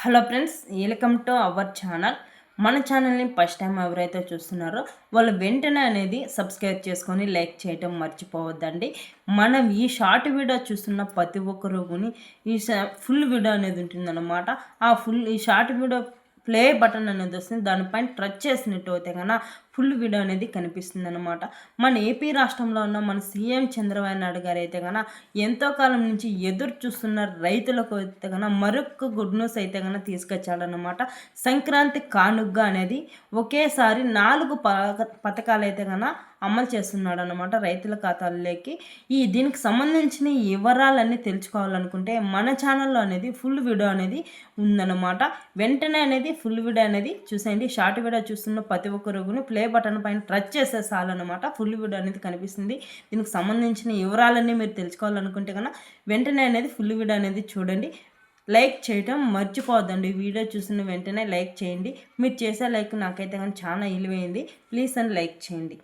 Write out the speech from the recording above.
Hello friends, welcome to our channel. మన ఛానల్ని first time ఎవరైతే చూస్తున్నారో వాళ్ళు వెంటనే అనేది సబ్స్క్రైబ్ చేసుకొని లైక్ చేయటం మర్చిపోవద్దండి. మనం ఈ షార్ట్ వీడియో చూస్తున్న ప్రతి ఒక్కరు కూడా ఫుల్ వీడియో అనేది ఉంటుందన్నమాట. ఈ షార్ట్ వీడియో ప్లే బటన్ అనేది వస్తుంది. దానిపైన టచ్ చేసినట్టు అయితే కన్నా ఫుల్ వీడియో అనేది కనిపిస్తుంది అనమాట. మన ఏపీ రాష్ట్రంలో ఉన్న మన సీఎం చంద్రబాబు నాయుడు గారు అయితే కన్నా ఎంతో కాలం నుంచి ఎదురు చూస్తున్న రైతులకు అయితే కన్నా మరొక గుడ్ న్యూస్ అయితే కన్నా తీసుకొచ్చాడనమాట. సంక్రాంతి కానుగ్గా అనేది ఒకేసారి 4 పథకాలు అయితే కన్నా అమలు చేస్తున్నాడు అనమాట రైతుల ఖాతాల్లోకి. దీనికి సంబంధించిన వివరాలన్నీ తెలుసుకోవాలనుకుంటే మన ఛానల్లో అనేది ఫుల్ వీడియో అనేది ఉందన్నమాట. వెంటనే అనేది ఫుల్ వీడియో అనేది చూసేయండి. షార్ట్ వీడియో చూస్తున్న ప్రతి ఒక్కరు ప్లే బటన్ పైన టచ్ చేసే చాలన్నమాట. ఫుల్ వీడియో అనేది కనిపిస్తుంది. దీనికి సంబంధించిన వివరాలన్నీ మీరు తెలుసుకోవాలనుకుంటే కన్నా వెంటనే అనేది ఫుల్ వీడియో అనేది చూడండి. లైక్ చేయటం మర్చిపోవద్దండి. వీడియో చూసిన వెంటనే లైక్ చేయండి. మీరు చేసే లైక్ నాకైతే కానీ చాలా విలువైంది. ప్లీజ్ అని లైక్ చేయండి.